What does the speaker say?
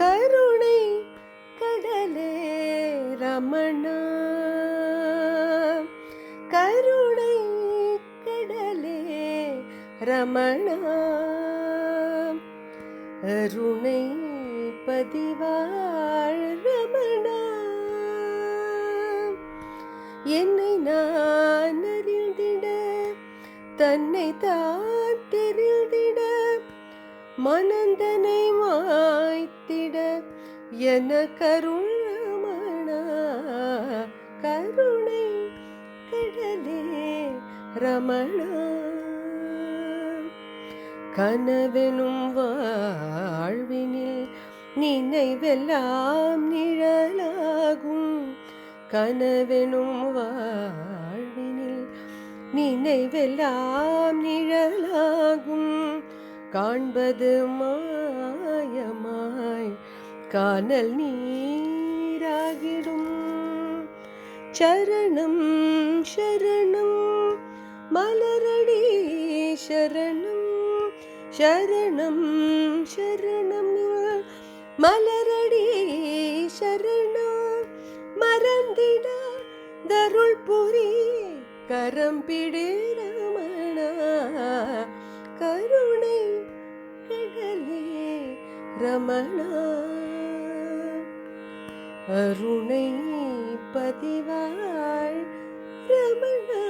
கருணை கடலே ரமணா, கருணை கடலே ரமணா, அருணை பதிவாழ் ரமணா. என்னை நான் அறிந்திட, தன்னை தான் தெரிந்திட, மனந்தனை மாய்த்திட என கருள் ரமணா, கருணை கடலே ரமணா. கனவெனும் வாழ்வினில் நினைவெல்லாம் நிழலாகும், கனவெனும் வாழ்வினில் நினைவெல்லாம் நிழலாகும், காண்பது மாயமாய் காணல் நீராகிடும். சரணம் சரணம் மலரடி சரணம், சரணம் சரணம் மலரடி சரணம், மறந்திட தருள் புரி கரம் பிடி ரமணா, கருணை கடலே ரமணா, அருணை பதிவாழ் ரமணா.